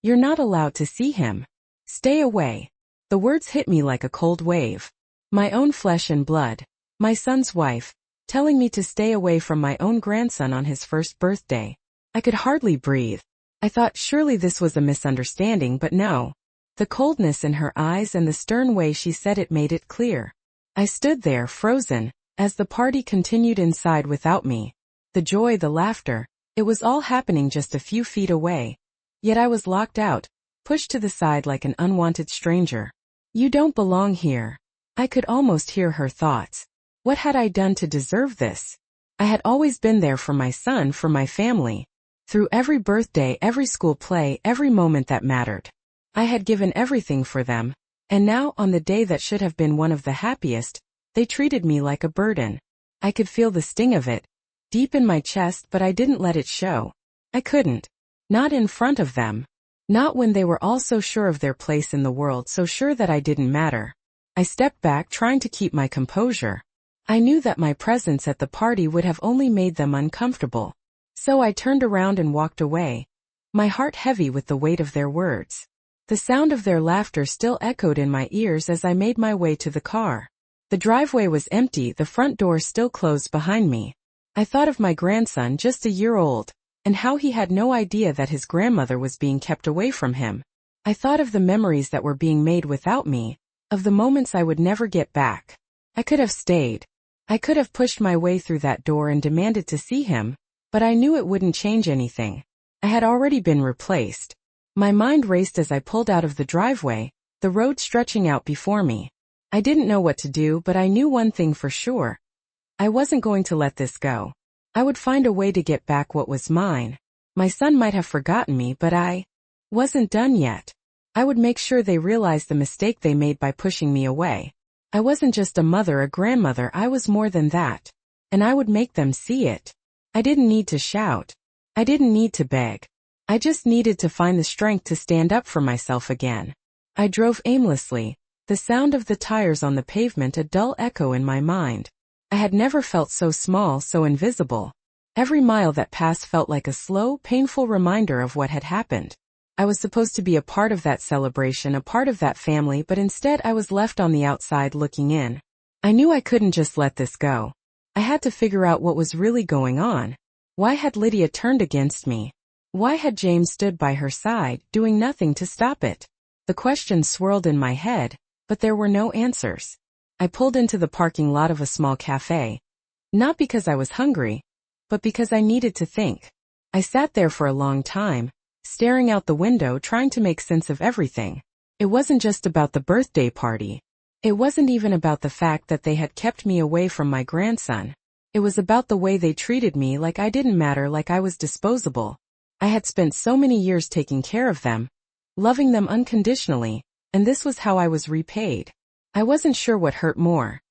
You're not allowed to see him. Stay away. The words hit me like a cold wave. My own flesh and blood. My son's wife, telling me to stay away from my own grandson on his first birthday. I could hardly breathe. I thought surely this was a misunderstanding, but no. The coldness in her eyes and the stern way she said it made it clear. I stood there, frozen, as the party continued inside without me. The joy, the laughter, it was all happening just a few feet away. Yet I was locked out, pushed to the side like an unwanted stranger. You don't belong here. I could almost hear her thoughts. What had I done to deserve this? I had always been there for my son, for my family. Through every birthday, every school play, every moment that mattered. I had given everything for them, and now, on the day that should have been one of the happiest, they treated me like a burden. I could feel the sting of it, deep in my chest, but I didn't let it show. I couldn't. Not in front of them. Not when they were all so sure of their place in the world, so sure that I didn't matter. I stepped back, trying to keep my composure. I knew that my presence at the party would have only made them uncomfortable. So I turned around and walked away, my heart heavy with the weight of their words. The sound of their laughter still echoed in my ears as I made my way to the car. The driveway was empty, the front door still closed behind me. I thought of my grandson, just a year old, and how he had no idea that his grandmother was being kept away from him. I thought of the memories that were being made without me, of the moments I would never get back. I could have stayed. I could have pushed my way through that door and demanded to see him, but I knew it wouldn't change anything. I had already been replaced. My mind raced as I pulled out of the driveway, the road stretching out before me. I didn't know what to do, but I knew one thing for sure. I wasn't going to let this go. I would find a way to get back what was mine. My son might have forgotten me, but I wasn't done yet. I would make sure they realized the mistake they made by pushing me away. I wasn't just a mother, a grandmother, I was more than that. And I would make them see it. I didn't need to shout. I didn't need to beg. I just needed to find the strength to stand up for myself again. I drove aimlessly, the sound of the tires on the pavement a dull echo in my mind. I had never felt so small, so invisible. Every mile that passed felt like a slow, painful reminder of what had happened. I was supposed to be a part of that celebration, a part of that family, but instead I was left on the outside looking in. I knew I couldn't just let this go. I had to figure out what was really going on. Why had Lydia turned against me? Why had James stood by her side, doing nothing to stop it? The questions swirled in my head, but there were no answers. I pulled into the parking lot of a small cafe. Not because I was hungry, but because I needed to think. I sat there for a long time, staring out the window, trying to make sense of everything. It wasn't just about the birthday party. It wasn't even about the fact that they had kept me away from my grandson. It was about the way they treated me, like I didn't matter, like I was disposable. I had spent so many years taking care of them, loving them unconditionally, and this was how I was repaid. I wasn't sure what hurt more.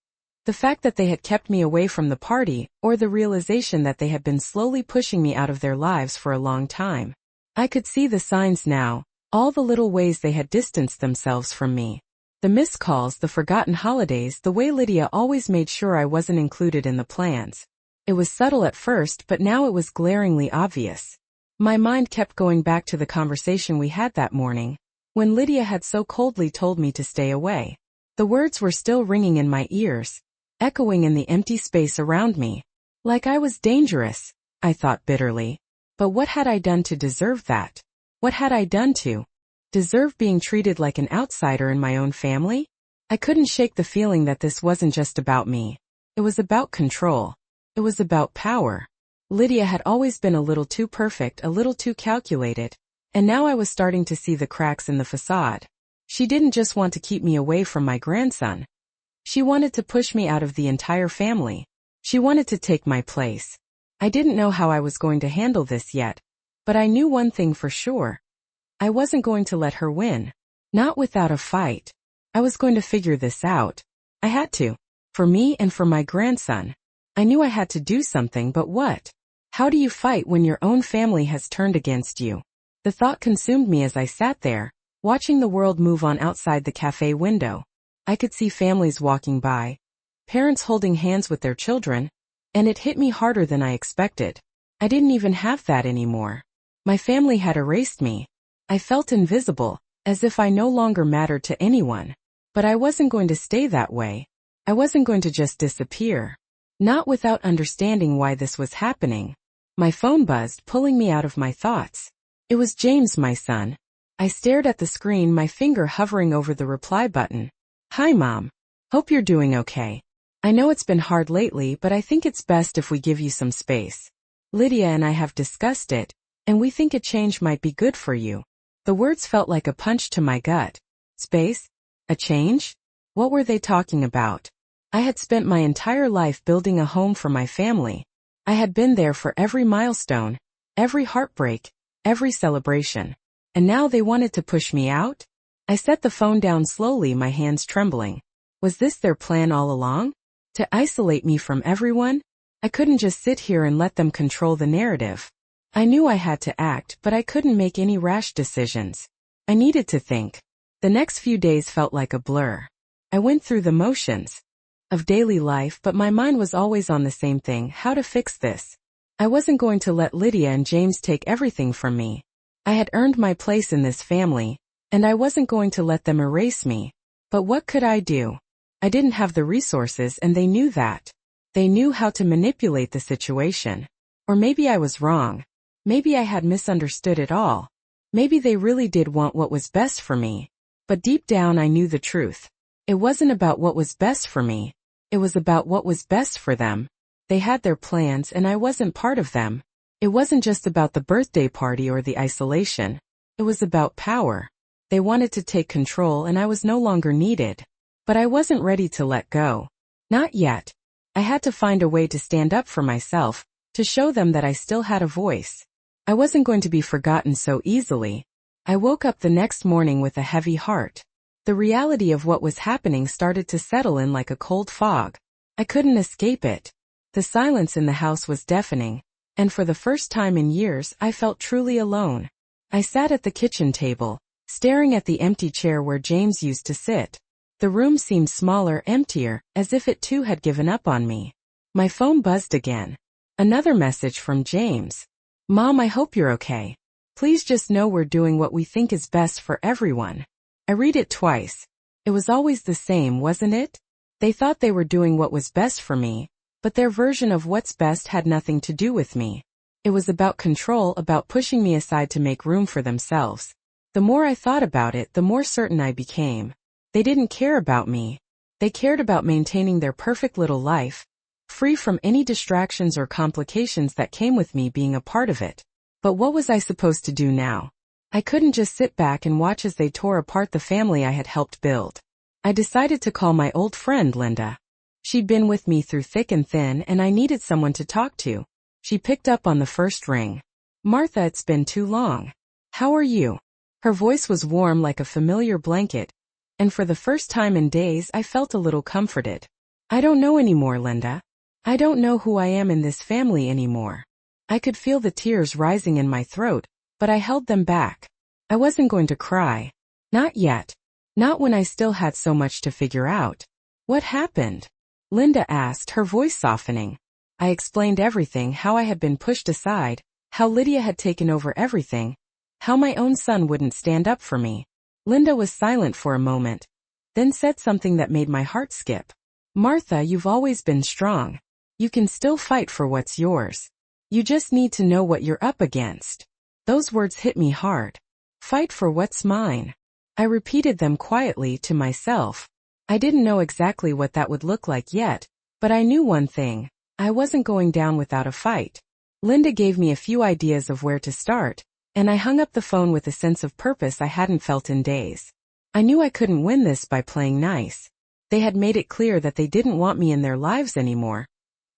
The fact that they had kept me away from the party, or the realization that they had been slowly pushing me out of their lives for a long time. I could see the signs now, all the little ways they had distanced themselves from me. The missed calls, the forgotten holidays, the way Lydia always made sure I wasn't included in the plans. It was subtle at first, but now it was glaringly obvious. My mind kept going back to the conversation we had that morning, when Lydia had so coldly told me to stay away. The words were still ringing in my ears, echoing in the empty space around me. Like I was dangerous, I thought bitterly. But what had I done to deserve that? What had I done to deserve being treated like an outsider in my own family? I couldn't shake the feeling that this wasn't just about me. It was about control. It was about power. Lydia had always been a little too perfect, a little too calculated, and now I was starting to see the cracks in the facade. She didn't just want to keep me away from my grandson. She wanted to push me out of the entire family. She wanted to take my place. I didn't know how I was going to handle this yet, but I knew one thing for sure. I wasn't going to let her win. Not without a fight. I was going to figure this out. I had to. For me and for my grandson. I knew I had to do something, but what? How do you fight when your own family has turned against you? The thought consumed me as I sat there, watching the world move on outside the cafe window. I could see families walking by, parents holding hands with their children, and it hit me harder than I expected. I didn't even have that anymore. My family had erased me. I felt invisible, as if I no longer mattered to anyone. But I wasn't going to stay that way. I wasn't going to just disappear. Not without understanding why this was happening. My phone buzzed, pulling me out of my thoughts. It was James, my son. I stared at the screen, my finger hovering over the reply button. Hi, Mom. Hope you're doing okay. I know it's been hard lately, but I think it's best if we give you some space. Lydia and I have discussed it, and we think a change might be good for you. The words felt like a punch to my gut. Space? A change? What were they talking about? I had spent my entire life building a home for my family. I had been there for every milestone, every heartbreak, every celebration. And now they wanted to push me out? I set the phone down slowly, my hands trembling. Was this their plan all along? To isolate me from everyone? I couldn't just sit here and let them control the narrative. I knew I had to act, but I couldn't make any rash decisions. I needed to think. The next few days felt like a blur. I went through the motions of daily life, but my mind was always on the same thing: how to fix this. I wasn't going to let Lydia and James take everything from me. I had earned my place in this family, and I wasn't going to let them erase me. But what could I do? I didn't have the resources, and they knew that. They knew how to manipulate the situation. Or maybe I was wrong. Maybe I had misunderstood it all. Maybe they really did want what was best for me. But deep down I knew the truth. It wasn't about what was best for me. It was about what was best for them. They had their plans, and I wasn't part of them. It wasn't just about the birthday party or the isolation. It was about power. They wanted to take control, and I was no longer needed. But I wasn't ready to let go. Not yet. I had to find a way to stand up for myself, to show them that I still had a voice. I wasn't going to be forgotten so easily. I woke up the next morning with a heavy heart. The reality of what was happening started to settle in like a cold fog. I couldn't escape it. The silence in the house was deafening, and for the first time in years I felt truly alone. I sat at the kitchen table, staring at the empty chair where James used to sit. The room seemed smaller, emptier, as if it too had given up on me. My phone buzzed again. Another message from James. Mom, I hope you're okay. Please just know we're doing what we think is best for everyone. I read it twice. It was always the same, wasn't it? They thought they were doing what was best for me, but their version of what's best had nothing to do with me. It was about control, about pushing me aside to make room for themselves. The more I thought about it, the more certain I became. They didn't care about me. They cared about maintaining their perfect little life, free from any distractions or complications that came with me being a part of it. But what was I supposed to do now? I couldn't just sit back and watch as they tore apart the family I had helped build. I decided to call my old friend Linda. She'd been with me through thick and thin, and I needed someone to talk to. She picked up on the first ring. Martha, it's been too long. How are you? Her voice was warm like a familiar blanket, and for the first time in days I felt a little comforted. I don't know anymore, Linda. I don't know who I am in this family anymore. I could feel the tears rising in my throat, but I held them back. I wasn't going to cry. Not yet. Not when I still had so much to figure out. What happened? Linda asked, her voice softening. I explained everything, how I had been pushed aside, how Lydia had taken over everything, how my own son wouldn't stand up for me. Linda was silent for a moment, then said something that made my heart skip. Martha, you've always been strong. You can still fight for what's yours. You just need to know what you're up against. Those words hit me hard. Fight for what's mine. I repeated them quietly to myself. I didn't know exactly what that would look like yet, but I knew one thing. I wasn't going down without a fight. Linda gave me a few ideas of where to start, and I hung up the phone with a sense of purpose I hadn't felt in days. I knew I couldn't win this by playing nice. They had made it clear that they didn't want me in their lives anymore.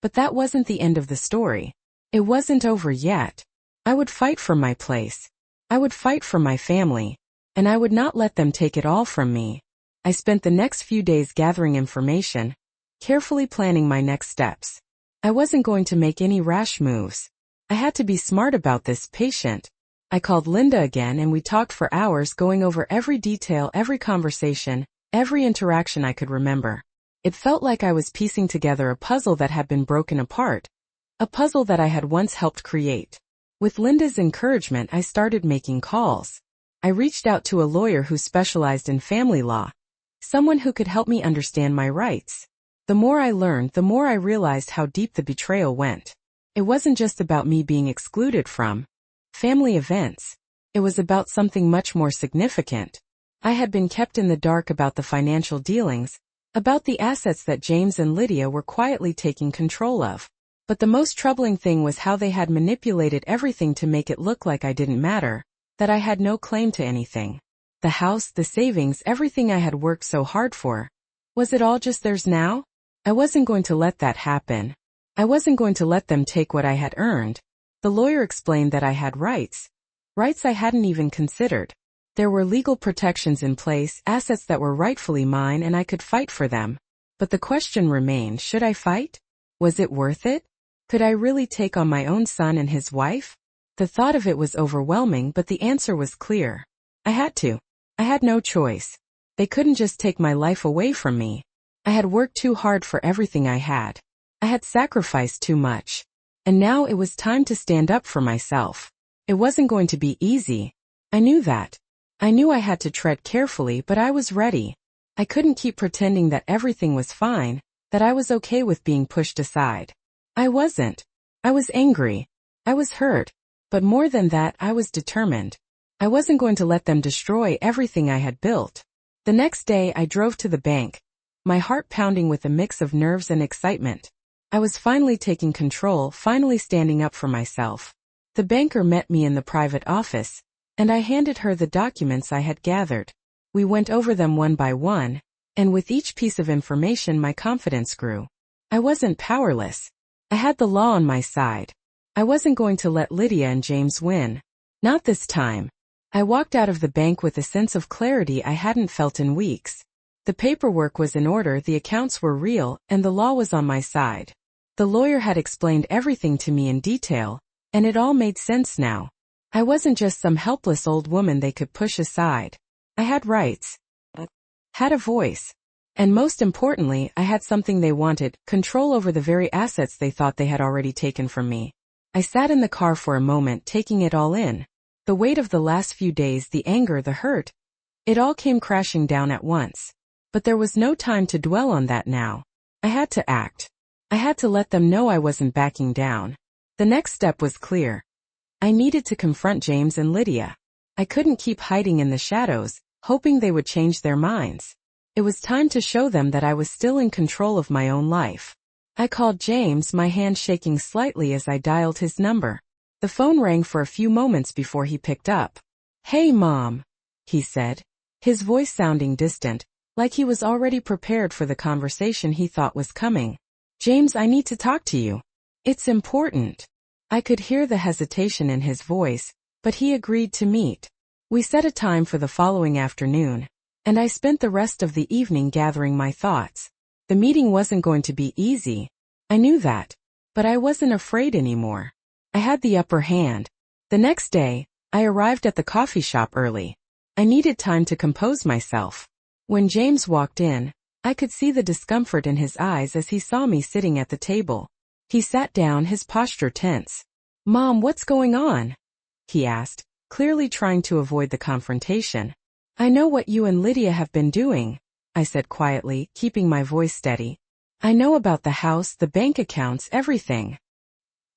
But that wasn't the end of the story. It wasn't over yet. I would fight for my place. I would fight for my family. And I would not let them take it all from me. I spent the next few days gathering information, carefully planning my next steps. I wasn't going to make any rash moves. I had to be smart about this, patient. I called Linda again and we talked for hours, going over every detail, every conversation, every interaction I could remember. It felt like I was piecing together a puzzle that had been broken apart. A puzzle that I had once helped create. With Linda's encouragement, I started making calls. I reached out to a lawyer who specialized in family law, someone who could help me understand my rights. The more I learned, the more I realized how deep the betrayal went. It wasn't just about me being excluded from family events. It was about something much more significant. I had been kept in the dark about the financial dealings, about the assets that James and Lydia were quietly taking control of. But the most troubling thing was how they had manipulated everything to make it look like I didn't matter, that I had no claim to anything. The house, the savings, everything I had worked so hard for. Was it all just theirs now? I wasn't going to let that happen. I wasn't going to let them take what I had earned. The lawyer explained that I had rights. Rights I hadn't even considered. There were legal protections in place, assets that were rightfully mine, and I could fight for them. But the question remained, should I fight? Was it worth it? Could I really take on my own son and his wife? The thought of it was overwhelming, but the answer was clear. I had to. I had no choice. They couldn't just take my life away from me. I had worked too hard for everything I had. I had sacrificed too much. And now it was time to stand up for myself. It wasn't going to be easy. I knew that. I knew I had to tread carefully, but I was ready. I couldn't keep pretending that everything was fine, that I was okay with being pushed aside. I wasn't. I was angry. I was hurt. But more than that, I was determined. I wasn't going to let them destroy everything I had built. The next day, I drove to the bank, my heart pounding with a mix of nerves and excitement. I was finally taking control, finally standing up for myself. The banker met me in the private office, and I handed her the documents I had gathered. We went over them one by one, and with each piece of information my confidence grew. I wasn't powerless. I had the law on my side. I wasn't going to let Lydia and James win. Not this time. I walked out of the bank with a sense of clarity I hadn't felt in weeks. The paperwork was in order, the accounts were real, and the law was on my side. The lawyer had explained everything to me in detail, and it all made sense now. I wasn't just some helpless old woman they could push aside. I had rights. Had a voice. And most importantly, I had something they wanted, control over the very assets they thought they had already taken from me. I sat in the car for a moment, taking it all in. The weight of the last few days, the anger, the hurt. It all came crashing down at once. But there was no time to dwell on that now. I had to act. I had to let them know I wasn't backing down. The next step was clear. I needed to confront James and Lydia. I couldn't keep hiding in the shadows, hoping they would change their minds. It was time to show them that I was still in control of my own life. I called James, my hand shaking slightly as I dialed his number. The phone rang for a few moments before he picked up. "Hey, Mom," he said, his voice sounding distant, like he was already prepared for the conversation he thought was coming. "James, I need to talk to you. It's important." I could hear the hesitation in his voice, but he agreed to meet. We set a time for the following afternoon, and I spent the rest of the evening gathering my thoughts. The meeting wasn't going to be easy. I knew that, but I wasn't afraid anymore. I had the upper hand. The next day, I arrived at the coffee shop early. I needed time to compose myself. When James walked in, I could see the discomfort in his eyes as he saw me sitting at the table. He sat down, his posture tense. "Mom, what's going on?" he asked, clearly trying to avoid the confrontation. "I know what you and Lydia have been doing," I said quietly, keeping my voice steady. "I know about the house, the bank accounts, everything."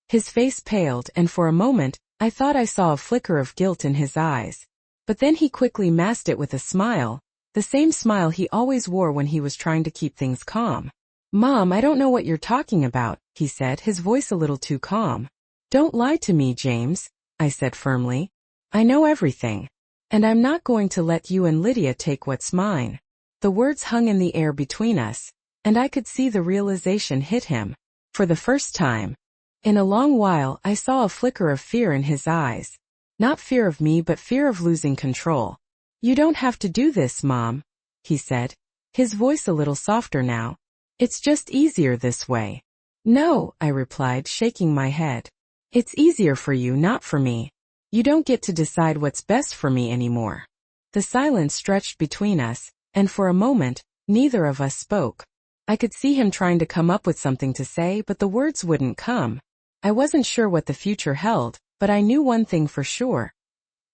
His face paled, and for a moment, I thought I saw a flicker of guilt in his eyes. But then he quickly masked it with a smile, the same smile he always wore when he was trying to keep things calm. "Mom, I don't know what you're talking about," he said, his voice a little too calm. "Don't lie to me, James," I said firmly. "I know everything. And I'm not going to let you and Lydia take what's mine." The words hung in the air between us, and I could see the realization hit him. For the first time in a long while, I saw a flicker of fear in his eyes. Not fear of me, but fear of losing control. "You don't have to do this, Mom," he said, his voice a little softer now. "It's just easier this way." "No," I replied, shaking my head. "It's easier for you, not for me. You don't get to decide what's best for me anymore." The silence stretched between us, and for a moment, neither of us spoke. I could see him trying to come up with something to say, but the words wouldn't come. I wasn't sure what the future held, but I knew one thing for sure.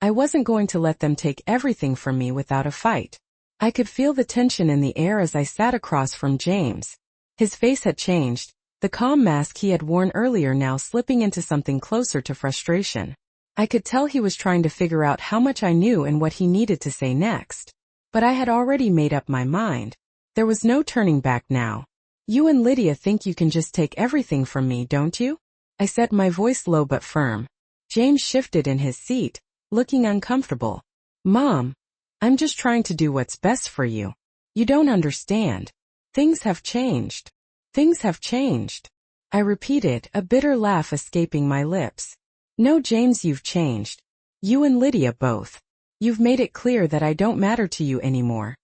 I wasn't going to let them take everything from me without a fight. I could feel the tension in the air as I sat across from James. His face had changed, the calm mask he had worn earlier now slipping into something closer to frustration. I could tell he was trying to figure out how much I knew and what he needed to say next. But I had already made up my mind. There was no turning back now. You and Lydia think you can just take everything from me, don't you? I said, my voice low but firm. James shifted in his seat, looking uncomfortable. Mom, I'm just trying to do what's best for you. You don't understand. Things have changed. Things have changed. I repeated, a bitter laugh escaping my lips. No, James, you've changed. You and Lydia both. You've made it clear that I don't matter to you anymore.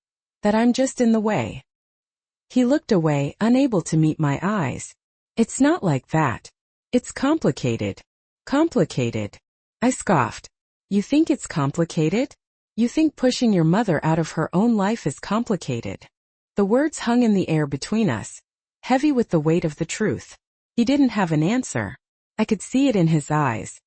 That I'm just in the way. He looked away, unable to meet my eyes. It's not like that. It's complicated. Complicated. I scoffed. You think it's complicated? You think pushing your mother out of her own life is complicated? The words hung in the air between us, heavy with the weight of the truth. He didn't have an answer. I could see it in his eyes.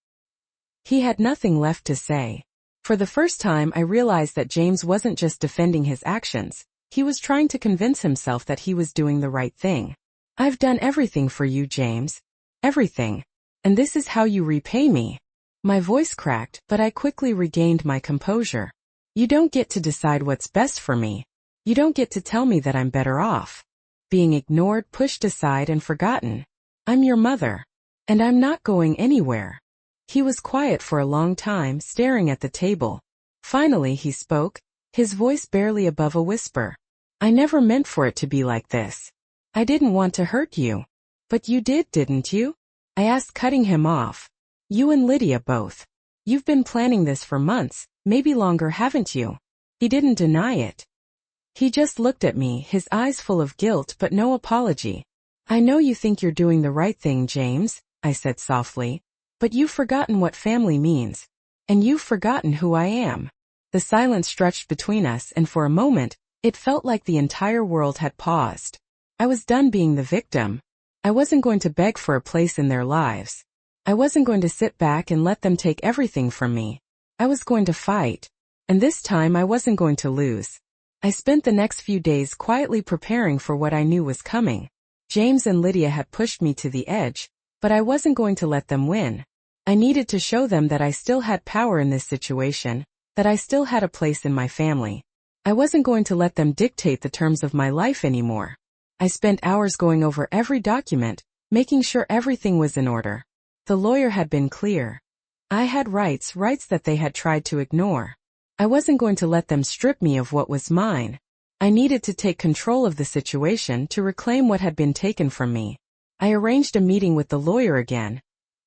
He had nothing left to say. For the first time I realized that James wasn't just defending his actions, he was trying to convince himself that he was doing the right thing. I've done everything for you, James. Everything. And this is how you repay me. My voice cracked, but I quickly regained my composure. You don't get to decide what's best for me. You don't get to tell me that I'm better off being ignored, pushed aside, and forgotten. I'm your mother. And I'm not going anywhere. He was quiet for a long time, staring at the table. Finally he spoke, his voice barely above a whisper. I never meant for it to be like this. I didn't want to hurt you. But you did, didn't you? I asked, cutting him off. You and Lydia both. You've been planning this for months, maybe longer, haven't you? He didn't deny it. He just looked at me, his eyes full of guilt but no apology. I know you think you're doing the right thing, James, I said softly. But you've forgotten what family means. And you've forgotten who I am. The silence stretched between us, and for a moment, it felt like the entire world had paused. I was done being the victim. I wasn't going to beg for a place in their lives. I wasn't going to sit back and let them take everything from me. I was going to fight. And this time I wasn't going to lose. I spent the next few days quietly preparing for what I knew was coming. James and Lydia had pushed me to the edge, but I wasn't going to let them win. I needed to show them that I still had power in this situation, that I still had a place in my family. I wasn't going to let them dictate the terms of my life anymore. I spent hours going over every document, making sure everything was in order. The lawyer had been clear. I had rights that they had tried to ignore. I wasn't going to let them strip me of what was mine. I needed to take control of the situation to reclaim what had been taken from me. I arranged a meeting with the lawyer again,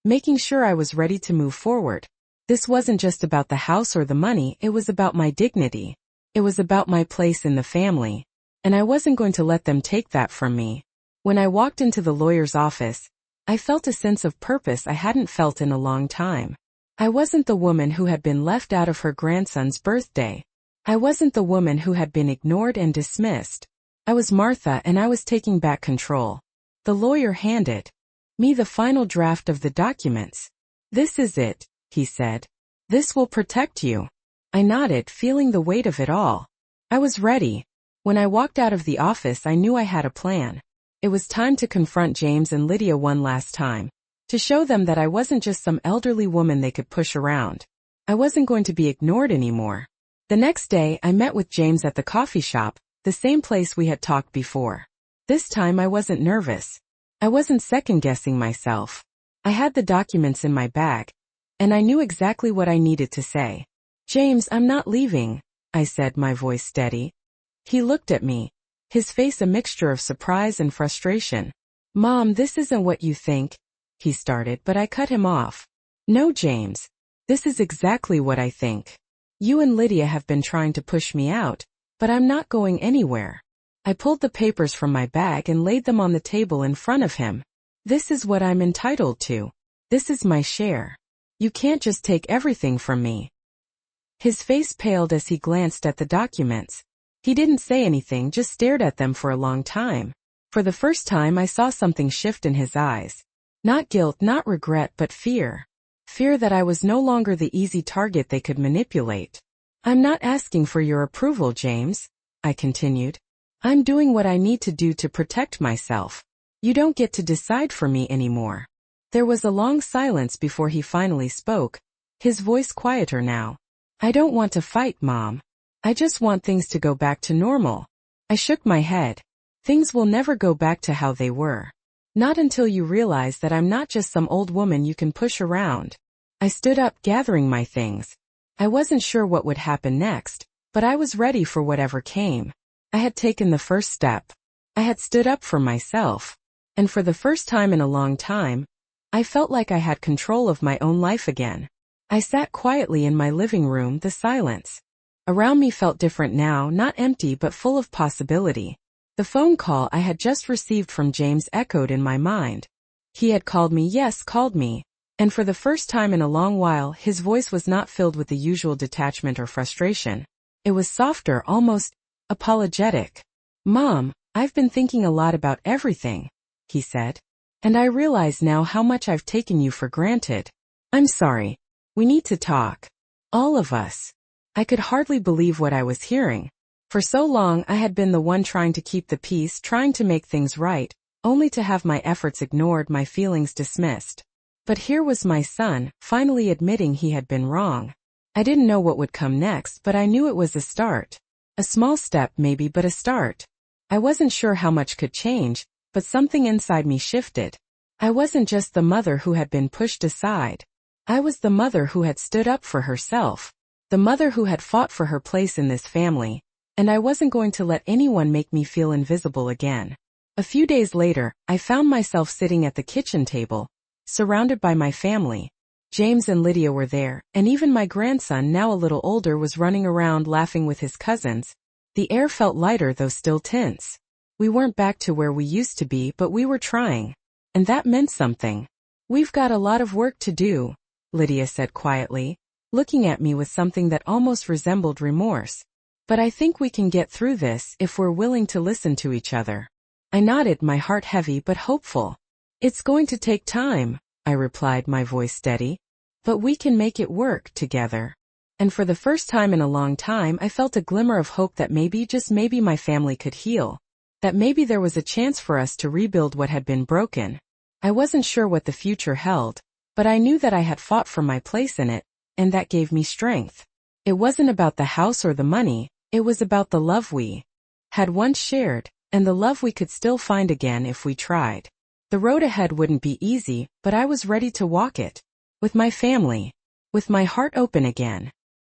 making sure I was ready to move forward. This wasn't just about the house or the money, it was about my dignity. It was about my place in the family. And I wasn't going to let them take that from me. When I walked into the lawyer's office, I felt a sense of purpose I hadn't felt in a long time. I wasn't the woman who had been left out of her grandson's birthday. I wasn't the woman who had been ignored and dismissed. I was Martha, and I was taking back control. The lawyer handed me the final draft of the documents. This is it, he said. This will protect you. I nodded, feeling the weight of it all. I was ready. When I walked out of the office, I knew I had a plan. It was time to confront James and Lydia one last time. To show them that I wasn't just some elderly woman they could push around. I wasn't going to be ignored anymore. The next day, I met with James at the coffee shop, the same place we had talked before. This time I wasn't nervous. I wasn't second-guessing myself. I had the documents in my bag, and I knew exactly what I needed to say. James, I'm not leaving, I said, my voice steady. He looked at me, his face a mixture of surprise and frustration. Mom, this isn't what you think, he started, but I cut him off. No, James. This is exactly what I think. You and Lydia have been trying to push me out, but I'm not going anywhere. I pulled the papers from my bag and laid them on the table in front of him. This is what I'm entitled to. This is my share. You can't just take everything from me. His face paled as he glanced at the documents. He didn't say anything, just stared at them for a long time. For the first time I saw something shift in his eyes. Not guilt, not regret, but fear. Fear that I was no longer the easy target they could manipulate. I'm not asking for your approval, James, I continued. I'm doing what I need to do to protect myself. You don't get to decide for me anymore. There was a long silence before he finally spoke, his voice quieter now. I don't want to fight, Mom. I just want things to go back to normal. I shook my head. Things will never go back to how they were. Not until you realize that I'm not just some old woman you can push around. I stood up, gathering my things. I wasn't sure what would happen next, but I was ready for whatever came. I had taken the first step. I had stood up for myself. And for the first time in a long time, I felt like I had control of my own life again. I sat quietly in my living room, the silence around me felt different now, not empty but full of possibility. The phone call I had just received from James echoed in my mind. He had called me, yes, called me. And for the first time in a long while, his voice was not filled with the usual detachment or frustration. It was softer, almost apologetic. Mom, I've been thinking a lot about everything, he said. And I realize now how much I've taken you for granted. I'm sorry. We need to talk. All of us. I could hardly believe what I was hearing. For so long I had been the one trying to keep the peace, trying to make things right, only to have my efforts ignored, my feelings dismissed. But here was my son, finally admitting he had been wrong. I didn't know what would come next, but I knew it was a start. A small step maybe, but a start. I wasn't sure how much could change, but something inside me shifted. I wasn't just the mother who had been pushed aside. I was the mother who had stood up for herself. The mother who had fought for her place in this family. And I wasn't going to let anyone make me feel invisible again. A few days later, I found myself sitting at the kitchen table, surrounded by my family. James and Lydia were there, and even my grandson, now a little older, was running around laughing with his cousins. The air felt lighter, though still tense. We weren't back to where we used to be, but we were trying. And that meant something. We've got a lot of work to do, Lydia said quietly, looking at me with something that almost resembled remorse. But I think we can get through this if we're willing to listen to each other. I nodded, my heart heavy but hopeful. It's going to take time, I replied, my voice steady. But we can make it work together. And for the first time in a long time, I felt a glimmer of hope that maybe, just maybe, my family could heal. That maybe there was a chance for us to rebuild what had been broken. I wasn't sure what the future held, but I knew that I had fought for my place in it, and that gave me strength. It wasn't about the house or the money, it was about the love we had once shared, and the love we could still find again if we tried. The road ahead wouldn't be easy, but I was ready to walk it. With my family. With my heart open again.